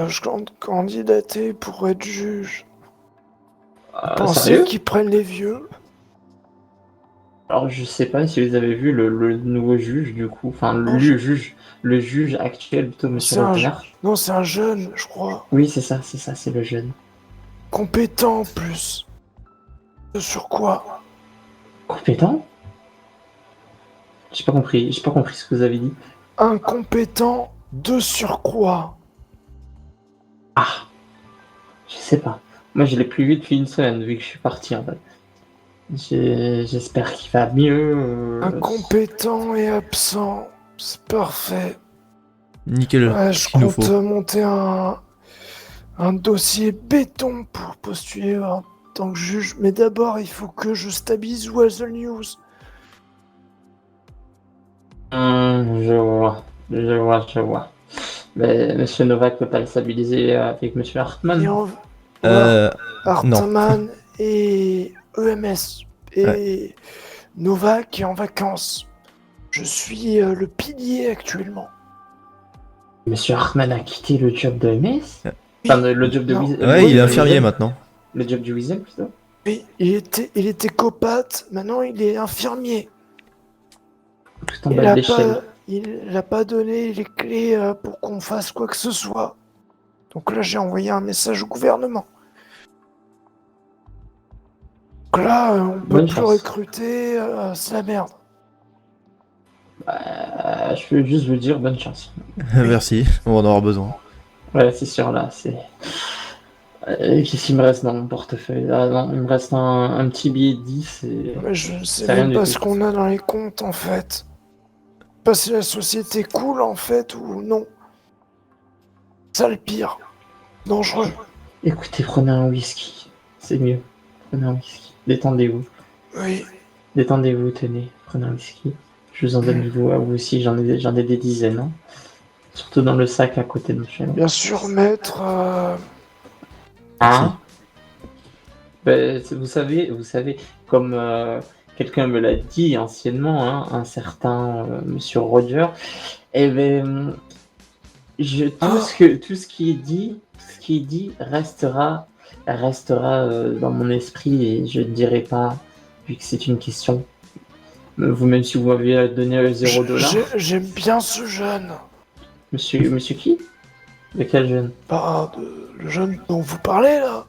je compte candidater pour être juge. Pensez Sérieux? qu'ils prennent les vieux. Alors, je sais pas si vous avez vu le nouveau juge, du coup. Enfin, Non, le juge actuel, plutôt, Monsieur c'est Renard. non, c'est un jeune, je crois. Oui, c'est ça, c'est le jeune. Compétent en plus. Sur quoi? Compétent? J'ai pas compris ce que vous avez dit. Incompétent de surcroît. Ah, je sais pas. Moi, je l'ai plus vu depuis une semaine, vu que je suis parti, en fait. J'espère qu'il va mieux. Incompétent et absent. C'est parfait. Nickel, Ouais, tout ce je qu'il nous compte faut. monter un dossier béton pour postuler en tant que juge. Mais d'abord, il faut que je stabilise Weasel News. Je vois. Mais Monsieur Novak peut pas le stabiliser avec Monsieur Et Hartmann. en... Voilà. Euh, non. Hartmann et EMS. Ouais. Et Nova qui est en vacances. Je suis le pilier actuellement. Monsieur Hartmann a quitté le job de MS? Oui, Enfin, le job de non, Ouais, il est oui, infirmier maintenant. Le job du Weasel, plutôt. oui, il était copate, maintenant il est infirmier. Tout en bas de l'échelle. Il n'a pas donné les clés pour qu'on fasse quoi que ce soit. Donc là, j'ai envoyé un message au gouvernement. Donc là, on peut Bonne plus chance. recruter, c'est la merde. Je veux juste vous dire bonne chance. Merci, on va en avoir besoin. Ouais, c'est sûr, là, c'est... Qu'est-ce qu'il me reste dans mon portefeuille? Ah non, il me reste un petit billet de 10 et Mais je ne sais c'est rien même du pas tout. ce qu'on a dans les comptes en fait. Pas si la société coule en fait ou non. Ça le pire. Dangereux. Écoutez, prenez un whisky. C'est mieux. Prenez un whisky. Détendez-vous. Oui. Détendez-vous, tenez. Prenez un whisky. Je vous en donne vous, à vous aussi, j'en ai des dizaines. Hein. Surtout dans le sac à côté de chez nous. Bien sûr, maître. Merci. Hein? Ben, vous savez, comme quelqu'un me l'a dit anciennement, hein, un certain Monsieur Roger, eh ben, Ah, tout ce qui est dit restera dans mon esprit et je ne dirai pas, vu que c'est une question. Vous, même si vous m'aviez donné $0, j'aime bien ce jeune. monsieur qui? De quel jeune? Le jeune dont vous parlez là.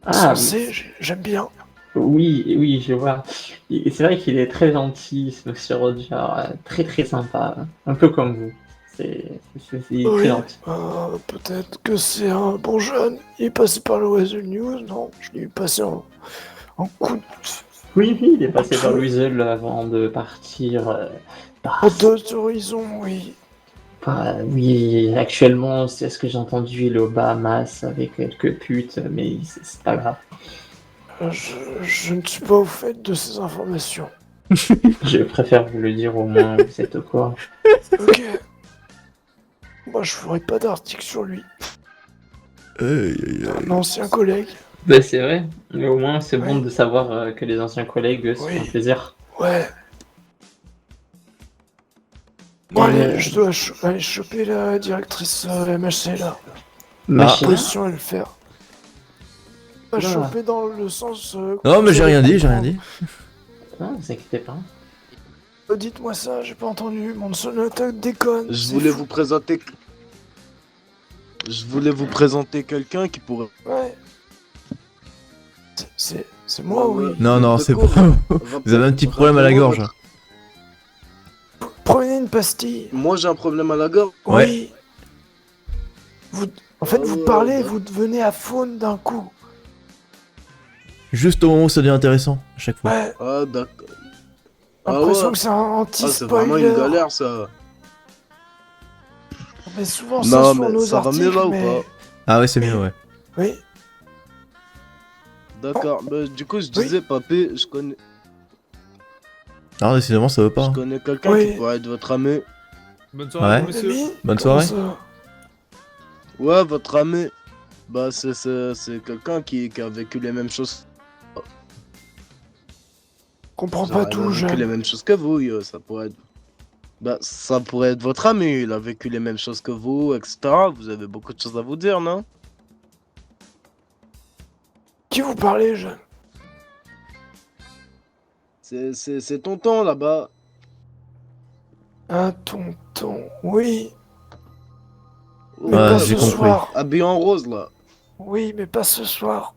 Ah, Censé, j'aime bien. oui, je vois. Et c'est vrai qu'il est très gentil, ce monsieur Roger, très très sympa, un peu comme vous. Il est très Oui, gentil. peut-être que c'est un bon jeune. Il est passé par le Weasel News, non? Je l'ai vu passer en coup de... Oui, il est coup de passé par feu. Louisel avant de partir. À d'autres horizons, oui. Oui, actuellement, c'est ce que j'ai entendu, il est aux Bahamas avec quelques putes, mais c'est pas grave. Je ne suis pas au fait de ces informations. Je préfère vous le dire, au moins vous êtes au courant. Ok. Moi, je ferai pas d'article sur lui. Aïe, aïe, aïe. Un ancien collègue. Ben, c'est vrai, mais au moins c'est bon Oui. de savoir que les anciens collègues se font Oui. plaisir. Ouais. Bon, Et allez, je dois aller choper la directrice MHC là. Ah. Position et le faire. Pas Oula. choper dans le sens. Non, mais vous j'ai allez rien dit, j'ai rien comprendre. dit. Non, vous inquiétez pas. Dites-moi ça, j'ai pas entendu. Mon sonata déconne. Je c'est voulais fou. vous présenter. Je voulais vous présenter quelqu'un qui pourrait. Ouais. C'est moi, oui. Non, non, c'est pas. Vous avez un petit problème à la gorge. Prenez une pastille. Moi j'ai un problème à la gorge. Ouais. Oui. En fait, Ah vous ouais, parlez, bah- vous devenez à faune d'un coup. Juste au moment où ça devient intéressant, à chaque fois. Ouais. Ah d'accord. Ah L'impression ouais. que c'est un Ah c'est vraiment une anti-spoiler. galère ça. On met souvent ça Non sur mais nos ça va mieux articles, là ou mais... pas? Ah ouais, c'est mieux, ouais. Oui. D'accord. Bah, du coup je Oui. disais papé, Ah, décidément, ça veut pas. je hein. connais quelqu'un Oui. qui pourrait être votre ami. Bonne soirée, Ouais. monsieur. Ami, Bonne comment soirée. ça Ouais votre ami. Bah c'est quelqu'un qui a vécu les mêmes choses. Comprends Genre, pas elle a tout, vécu les jeune. mêmes choses que vous, ça pourrait être. Bah, ça pourrait être votre ami, il a vécu les mêmes choses que vous, etc. Vous avez beaucoup de choses à vous dire, non? Qui vous parlez, jeune? C'est tonton là-bas. Un tonton, oui. Ouais, Mais Ah, pas j'ai ce compris. soir. habillé en rose là. Oui, mais pas ce soir.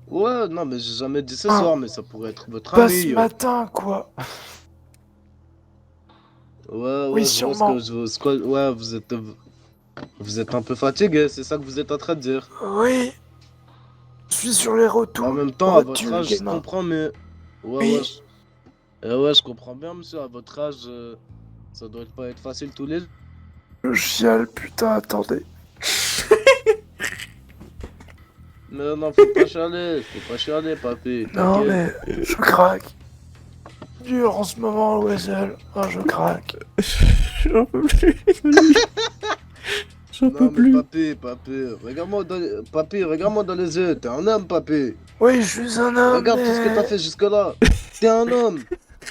Ouais, non, mais j'ai jamais dit ce Ah. soir, mais ça pourrait être votre Pas ami. ce matin, quoi. Ouais, Oui, je vois sûrement. ouais, vous êtes un peu fatigué, c'est ça que vous êtes en train de dire. Oui. Je suis sur les En même rotules, temps, à votre âge, je gamin. comprends, mais. Ouais, Oui. ouais. Ouais, je comprends bien, monsieur, à votre âge, ça doit pas être facile tous les jours. Je chiale, putain, attendez. Mais non, faut pas chialer, papy, Non, t'inquiète. mais je craque. Dur en ce moment, Weasel. Ah, je craque. J'en peux plus. J'en peux Non, mais plus. papy, regarde-moi dans les yeux, t'es un homme, papy. Oui, je suis un homme, Regarde tout ce que t'as mais... fait jusque-là. T'es un homme.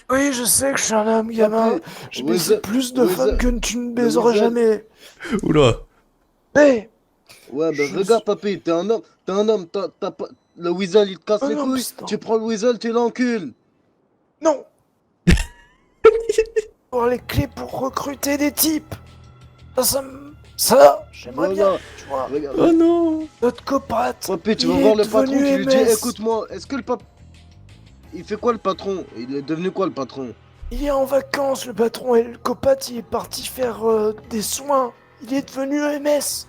Oui, je sais que je suis un homme, gamin. Papy, J'ai baisé plus de femmes que tu ne baiseras Weasel. jamais. Oula. Mais... Ouais, ben Je- regarde, papy, t'es un homme, t'as pas... Le weasel, il te casse Oh les non, couilles, putain. tu prends le weasel, tu l'encules. Non. Avoir les clés pour recruter des types. Ça, j'aimerais bien, Voilà, tu vois. regarde. Oh non. Notre copate, Papy, tu il vas voir est le patron, devenu tu lui dis, MS. écoute-moi, est-ce que le patron... Il fait quoi le patron? Il est devenu quoi le patron? Il est en vacances, le patron, et le copate, il est parti faire des soins. Il est devenu MS.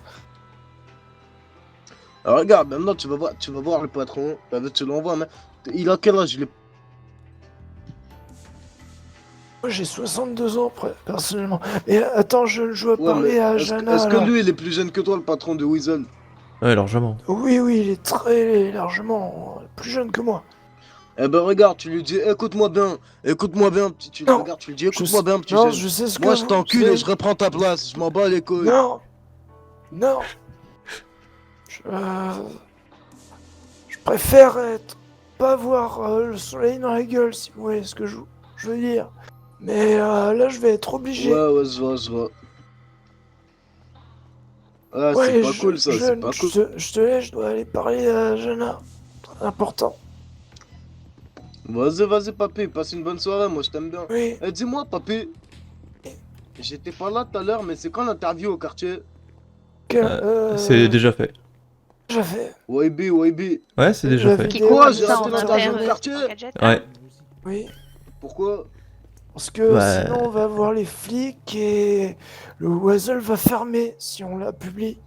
Alors regarde, maintenant tu vas voir le patron, tu l'envoies, mais... Il a quel âge? Il est... Moi, j'ai 62 ans, personnellement. Et attends, je dois Ouais, mais parler à est-ce Jana, que là. lui, il est plus jeune que toi, le patron de Weasel? Ouais, largement. Oui, oui, il est très largement plus jeune que moi. Eh ben regarde, tu lui dis, écoute-moi bien, tu le Non, regardes, tu lui dis, écoute-moi bien, petit non, jeune. je sais ce Moi, que je vous... t'encule et je reprends ta place, je m'en bats les couilles. Non, non. Je préfère être... pas voir le soleil dans la gueule, si vous voyez ce que je veux dire. Mais là, je vais être obligé. Ouais, je vois. Ah, c'est Ouais, pas cool ça, c'est pas cool. je te laisse, je dois aller parler à Jana. Très important. Vas-y, papy, passe une bonne soirée, moi je t'aime bien. Oui. Eh, dis-moi, papy, j'étais pas là tout à l'heure, mais c'est quand l'interview au quartier? C'est déjà fait. Déjà fait. YB. Ouais, c'est déjà La fait. Qui vidéo, court Quoi, comme j'ai ça raté en l'interview inter au quartier? en gadget. Ouais. Oui. Pourquoi? Parce que Ouais. sinon, on va voir les flics et le Weasel va fermer si on la publie.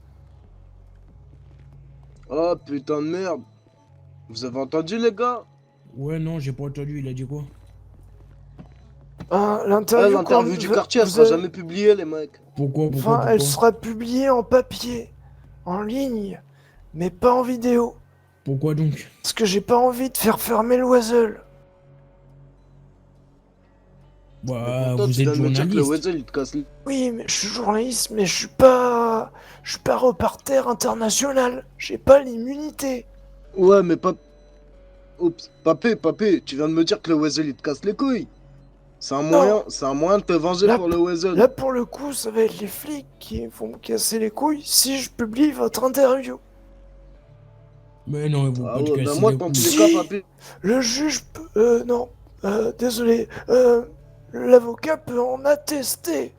Oh putain de merde. Vous avez entendu les gars? Ouais, non, j'ai pas entendu, il a dit quoi? Hein, Ah, l'interview l'interview du quartier, elle sera jamais publiée, les mecs. Enfin, elle sera publiée en papier, en ligne, mais pas en vidéo. Pourquoi donc? Parce que j'ai pas envie de faire fermer le Weasel. Bah, Pourtant, vous tu êtes viens de me dire que le journaliste. Weasel, il te casse les... Oui, mais je suis journaliste, mais je suis pas reporter international. J'ai pas l'immunité. Ouais, mais pas... Oups, papé, tu viens de me dire que le Weasel, il te casse les couilles. C'est un moyen de te venger Là, pour le Weasel. Là, pour le coup, ça va être les flics qui vont me casser les couilles si je publie votre interview. Mais non, ils vont Ah pas te ouais, ben casser moi, les dans couilles. tous les Si. cas, papé... Le juge peut... non. Désolé. L'avocat peut en attester.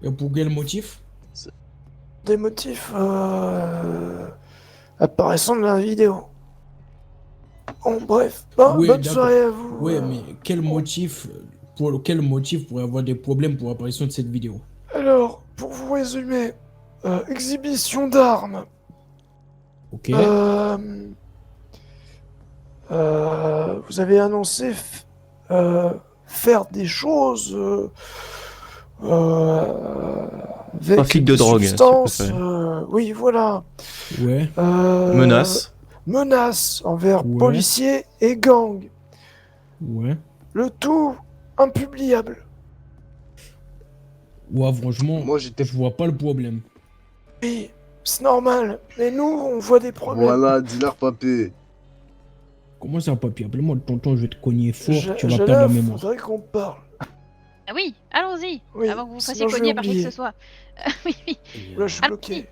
Et pour quel motif? Des motifs apparaissant dans la vidéo. Bon, bref. Bon, Oui, bonne d'accord. soirée à vous. Ouais, mais quel motif pourrait avoir des problèmes pour l'apparition de cette vidéo? Alors, pour vous résumer, exhibition d'armes. Ok. Vous avez annoncé faire des choses avec Trafic de des drogue, si substances, tu préfères. oui, voilà. Ouais. Menace. Menaces envers Ouais. policiers et gangs. Ouais. Le tout impubliable. Ouais, franchement, Moi, j'étais... je vois pas le problème. Oui, c'est normal. Mais nous, on voit des problèmes. Voilà, dis-leur, papé. Comment ça, papy? Appelle-moi tonton, je vais te cogner fort, tu vas Jana, perdre la mémoire. faudrait qu'on parle. Ah oui, allons-y, Oui, avant que vous vous fassiez sinon je vais cogner par qui que oublier. ce soit. Oui, oui. Là, je suis Allons-y. bloqué.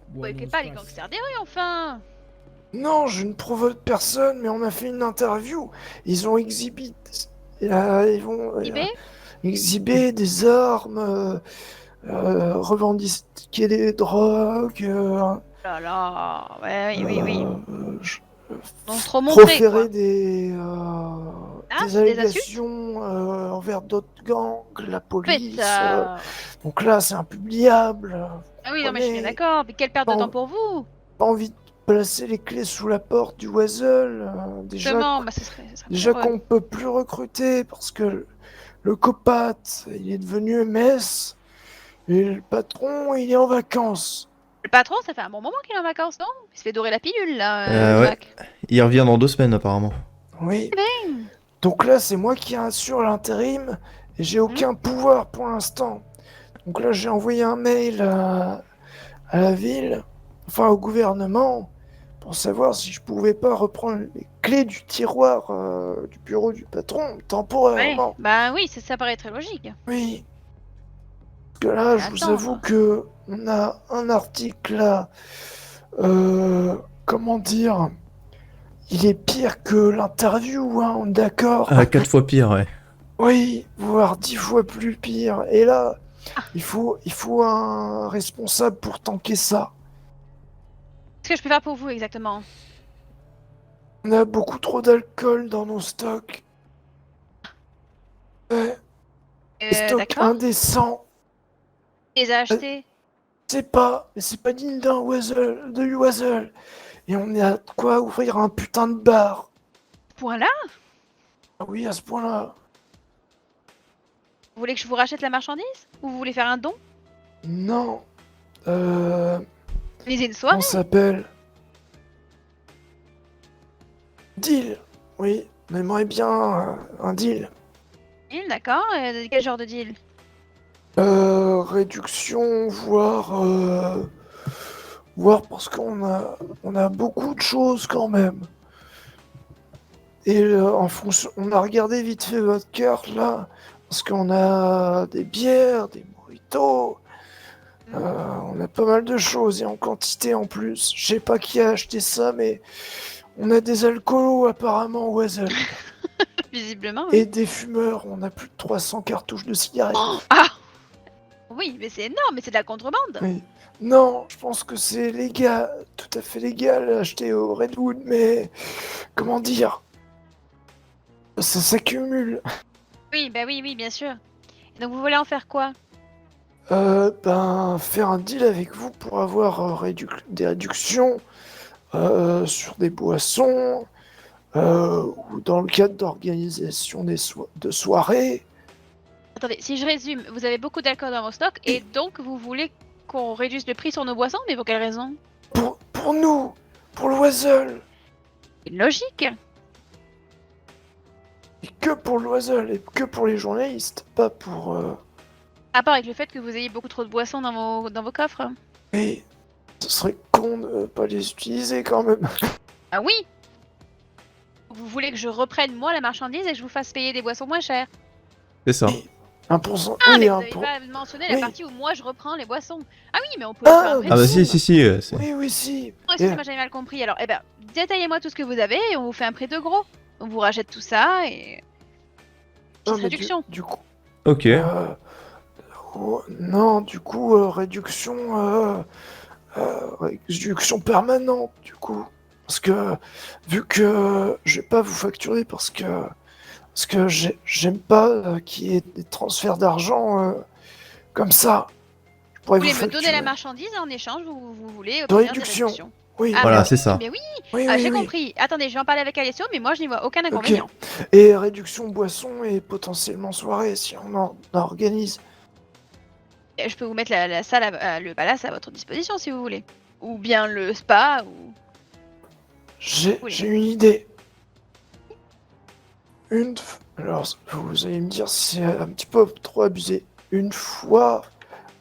Vous provoquez pas les gangsters des rues, enfin. Non, je ne provoque personne, mais on a fait une interview. Ils ont exhibé... ils vont Tibet exhiber des armes, revendiquer des drogues, Là là, ouais, oui, oui, oui. je- Donc trop montré, proférer quoi. des Des allégations envers d'autres gangs, la Faites police. ça. Donc là, c'est impubliable. Ah oui, non, mais je suis bien d'accord. Mais quelle perte de Bon. temps pour vous. Pas envie de placer les clés sous la porte du Weasel. Justement, bah, ce serait Déjà pour eux. qu'on peut plus recruter parce que le copat, il est devenu MS et le patron, il est en vacances. Le patron, ça fait un bon moment qu'il est en vacances, non? Il se fait dorer la pilule, là, Ouais. Jack. Il revient dans 2 semaines apparemment. Oui. Ben, Donc là, c'est moi qui assure l'intérim et j'ai aucun pouvoir pour l'instant. Donc là, j'ai envoyé un mail à la ville, enfin au gouvernement, pour savoir si je pouvais pas reprendre les clés du tiroir du bureau du patron ouais. temporairement. Bah oui, ça paraît très logique. Oui. Parce que là, Mais je vous attends. avoue que on a un article là, comment dire, il est pire que l'interview, hein, on est d'accord? 4 fois pire, ouais. Oui, voire 10 fois plus pire. Et là, il faut un responsable pour tanker ça. Qu'est-ce que je peux faire pour vous, exactement? On a beaucoup trop d'alcool dans nos stocks. Ouais, des stocks D'accord. indécents. Qui les a achetés? Mais c'est pas digne d'un Weasel, de Weasel. Et on est à de quoi ouvrir un putain de bar. Ce point-là? Ah oui, à ce point-là. Vous voulez que je vous rachète la marchandise? Ou vous voulez faire un don? Non. Lisez une soirée? On s'appelle deal. Oui, on aimerait bien un deal. Deal, d'accord. Quel genre de deal? Réduction, voire parce on a beaucoup de choses quand même. Et en fonction, on a regardé vite fait votre cœur là, parce qu'on a des bières, des mojitos, on a pas mal de choses et en quantité en plus. Je sais pas qui a acheté ça, mais on a des alcoolos apparemment au Hazel. Visiblement, oui. Et des fumeurs, on a plus de 300 cartouches de cigarettes. Oh, ah! Oui, mais c'est énorme, mais c'est de la contrebande. Oui. Non, je pense que c'est légal, tout à fait légal, acheté au Redwood, mais comment dire, ça s'accumule. Oui, bah oui, bien sûr. Et donc vous voulez en faire quoi? Faire un deal avec vous pour avoir des réductions sur des boissons ou dans le cadre d'organisation de soirées. Attendez, si je résume, vous avez beaucoup d'alcool dans vos stocks et donc vous voulez qu'on réduise le prix sur nos boissons, mais pour quelle raison? Pour nous, pour le Weasel, C'est logique. et que pour le Weasel, et que pour les journalistes, pas pour... À part avec le fait que vous ayez beaucoup trop de boissons dans vos coffres. Mais ce serait con de pas les utiliser quand même. Ah oui! Vous voulez que je reprenne moi la marchandise et que je vous fasse payer des boissons moins chères? C'est ça. 1%. Ah, oui, mais vous un n'avez pour- pas mentionné la oui. partie où moi je reprends les boissons. Ah oui, mais on peut Ah, faire un vrai Ah bah deal. si, c'est... Oui, si. Oh, excusez-moi, j'avais mal compris. Alors, détaillez-moi tout ce que vous avez et on vous fait un prix de gros. On vous rachète tout ça et... Non, Petite mais réduction. Du coup... Ok. Non, du coup, réduction permanente, du coup. Parce que, vu que je vais pas vous facturer parce que j'aime pas qu'il y ait des transferts d'argent comme ça. Je pourrais Vous voulez me facturer. donner la marchandise et en échange, vous voulez De obtenir réduction. des réductions. Oui, Ah, Voilà, mais c'est oui, ça. Mais oui, oui, j'ai oui. compris. Attendez, je vais en parler avec Alessio, mais moi je n'y vois aucun Ok. inconvénient. Et réduction boisson et potentiellement soirée si on en organise. Et je peux vous mettre la salle, le palace à votre disposition si vous voulez. Ou bien le spa, ou... J'ai Oui. une idée. Alors, vous allez me dire si c'est un petit peu trop abusé. 1 fois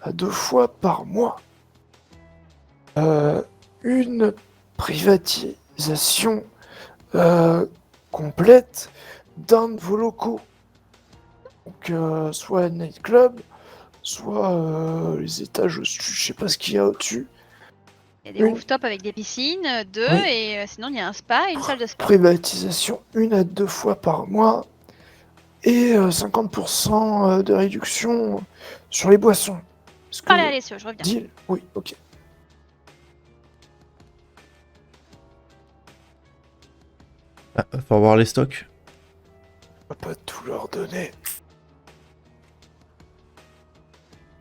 à 2 fois par mois. Une privatisation complète d'un de vos locaux. Donc, soit nightclub, soit les étages au-dessus, je sais pas ce qu'il y a au-dessus. Il y a des Oui. rooftops avec des piscines, 2, Oui. et sinon il y a un spa et une salle de sport. Privatisation 1 à 2 fois par mois et 50% de réduction sur les boissons. Est-ce que... Allez, allez, je reviens. Deal? Oui, ok. Ah, faut avoir les stocks. On va pas tout leur donner.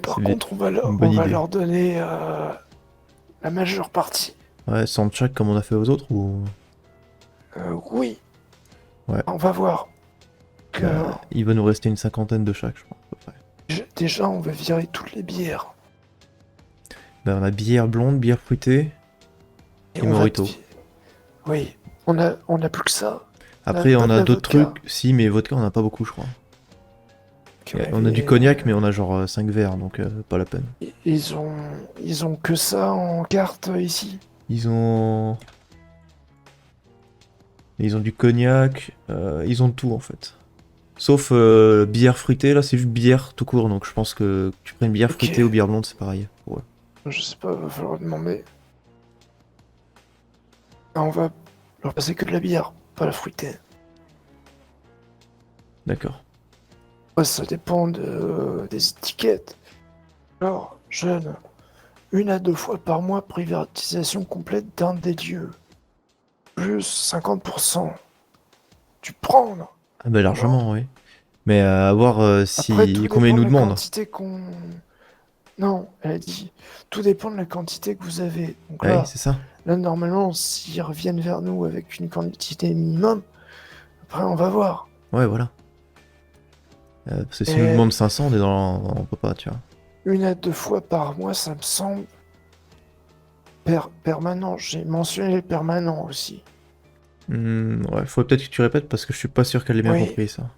Par C'est contre, on va, une bonne idée. leur donner la majeure partie. Ouais, sans chaque comme on a fait aux autres ou. Oui. Ouais. On va voir. Que, Il va nous rester une cinquantaine de chaque, je pense, à peu près. déjà, on va virer toutes les bières. Ben, on a bière blonde, bière fruitée. Et on va Morito. Oui, on a plus que ça. Après, pas on de a la d'autres vodka. trucs. Si, mais vodka, on a pas beaucoup, je crois. Ok, On a du cognac, mais on a genre 5 verres, donc pas la peine. Ils ont que ça en carte ici. Ils ont du cognac, ils ont tout en fait. Sauf bière fruitée, là c'est juste bière tout court, donc je pense que tu prends une bière Ok. fruitée ou bière blonde, c'est pareil. Ouais. Je sais pas, va falloir demander. Ah, on va leur passer que de la bière, pas la fruitée. D'accord. Ouais, ça dépend des étiquettes. Alors, jeune, 1 à 2 fois par mois, privatisation complète d'un des lieux. Plus 50%. Tu prends. Ah bah largement, oui. Mais à voir si Après, tout combien ils dépend nous de la demandent. quantité qu'on... Non, elle a dit. Tout dépend de la quantité que vous avez. Donc Ouais, là, c'est ça. là, normalement, s'ils reviennent vers nous avec une quantité minimum, après, on va voir. Ouais, voilà. Parce que si Et- nous demandent 500, on est on peut pas, tu vois. 1 à 2 fois par mois, ça me semble permanent. J'ai mentionné le permanent aussi. Ouais, faudrait peut-être que tu répètes parce que je suis pas sûr qu'elle ait bien Oui. compris ça. De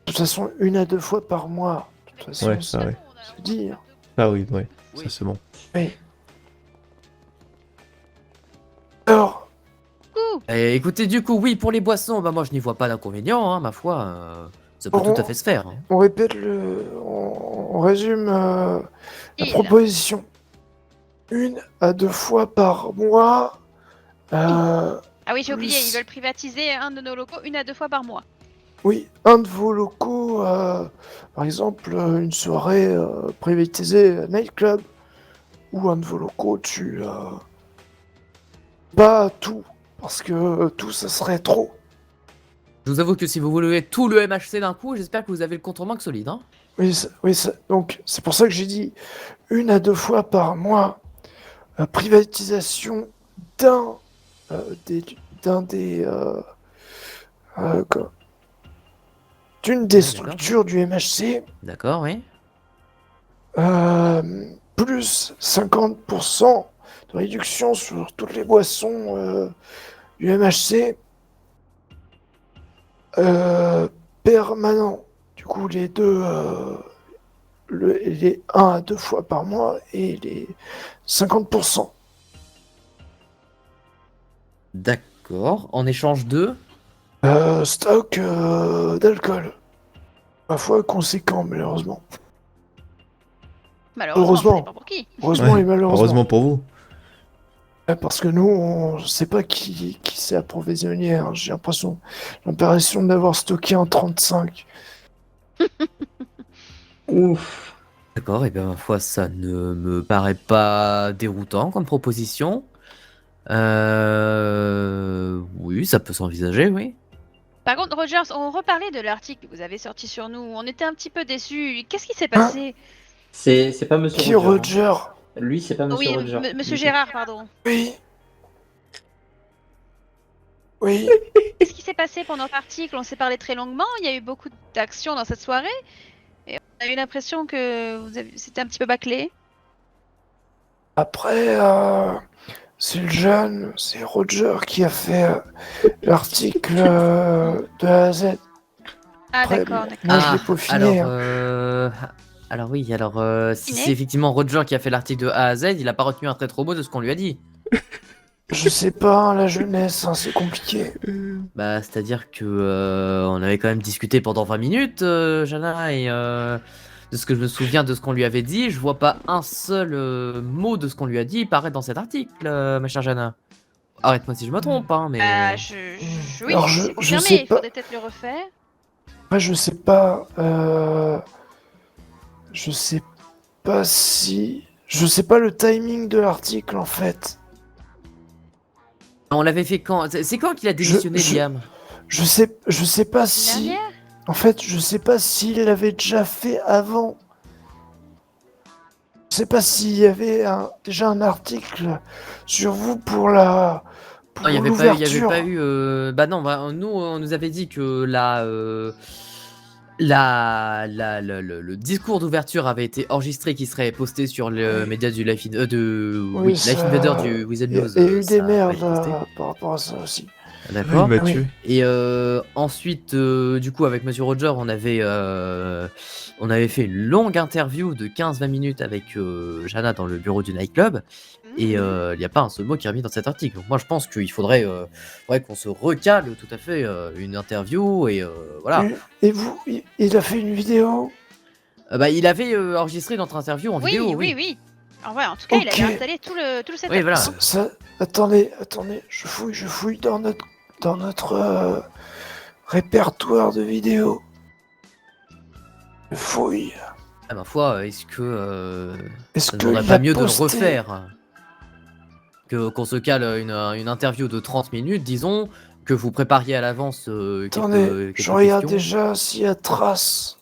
toute façon, 1 à 2 fois par mois. De toute façon, Ouais, ça, ouais. c'est dire. Ah oui, ouais, ça c'est bon. Oui. Alors, Écoutez, du coup, oui, pour les boissons, bah moi je n'y vois pas d'inconvénient, hein, ma foi. Ça peut Bon. tout à fait se faire. Hein. on répète on résume la Deal. proposition. 1 à 2 fois par mois. Ah oui, j'ai oublié, Plus- ils veulent privatiser un de nos locaux 1 à 2 fois par mois. Oui, un de vos locaux, par exemple, une soirée privatisée nightclub, ou un de vos locaux, pas tout, parce que tout, ça serait trop. Je vous avoue que si vous voulez tout le MHC d'un coup, j'espère que vous avez le contre main solide. Hein. Oui, donc c'est pour ça que j'ai dit 1 à 2 fois par mois, privatisation d'un d'une des Ouais, d'accord. structures du MHC, D'accord, oui. plus 50% de réduction sur toutes les boissons du MHC permanent. Du coup, les deux, les 1 à 2 fois par mois et les 50%. D'accord. En échange de. Stock d'alcool. Parfois conséquent, malheureusement. Malheureusement, Heureusement. ça dépend pour qui. Heureusement Ouais, et malheureusement. heureusement pour vous. Parce que nous, on sait pas qui s'est approvisionné. Hein. J'ai l'impression d'avoir stocké un 35. Ouf. D'accord, et bien ma foi, ça ne me paraît pas déroutant comme proposition. Oui, ça peut s'envisager, oui. Par contre, Rogers, on reparlait de l'article que vous avez sorti sur nous. On était un petit peu déçus. Qu'est-ce qui s'est passé? C'est pas Monsieur Qui Roger. Roger? Lui, c'est pas Monsieur Oui, Roger. Monsieur Lui, Gérard, pardon. Oui. Oui. Qu'est-ce qui s'est passé pendant notre article? On s'est parlé très longuement. Il y a eu beaucoup d'actions dans cette soirée. Et on a eu l'impression que c'était un petit peu bâclé. Après, c'est le jeune, c'est Roger qui a fait l'article de A à Z. Ah, Après, d'accord, d'accord. moi, je l'ai peaufiné. Alors oui, alors si Ciné. c'est effectivement Roger qui a fait l'article de A à Z, il a pas retenu un très trop mot de ce qu'on lui a dit. Je sais pas, hein, la jeunesse, hein, c'est compliqué. Bah, c'est-à-dire que on avait quand même discuté pendant 20 minutes, Jana, et de ce que je me souviens de ce qu'on lui avait dit, je vois pas un seul mot de ce qu'on lui a dit paraître dans cet article, ma chère Jana. Arrête-moi si je me trompe, hein, mais. Oui, Alors, c'est je confirmé, sais il pas. faudrait peut-être le refaire. Après, je sais pas. Je sais pas si. Je sais pas le timing de l'article en fait. On l'avait fait quand? C'est quand qu'il a démissionné, je- Liam? Je sais pas L'année si. dernière. En fait, je sais pas s'il l'avait déjà fait avant. Je sais pas s'il y avait déjà un article sur vous pour Non, il y avait l'ouverture. pas eu. Bah non, bah, nous, on nous avait dit que le discours d'ouverture avait été enregistré, qui serait posté sur le Oui. média du Life, Oui, Life ça- Invader du Wizard Il y a News. il y a eu Ça des a pas merdes été posté. par rapport à ça aussi. Ah, il D'accord. m'a Oui. tué. Et ensuite, du coup, avec Monsieur Roger, on avait fait une longue interview de 15-20 minutes avec Jana dans le bureau du nightclub. Et il n'y a pas un seul mot qui est remis dans cet article. Donc moi, je pense qu'il faudrait qu'on se recale tout à fait une interview. Et voilà. Et vous, il a fait une vidéo. Bah, il avait enregistré notre interview en Oui, vidéo. oui. En vrai, en tout cas, il Ok. avait installé tout le setup. Oui, voilà. Attendez, je fouille dans notre répertoire de vidéos. Je fouille. Ah, ma foi, est-ce que Est-ce ça ne que vaudrait il pas a mieux de le posté refaire qu'on se cale une interview de 30 minutes, disons, que vous prépariez à l'avance quelques Attendez, je questions. regarde déjà s'il y a trace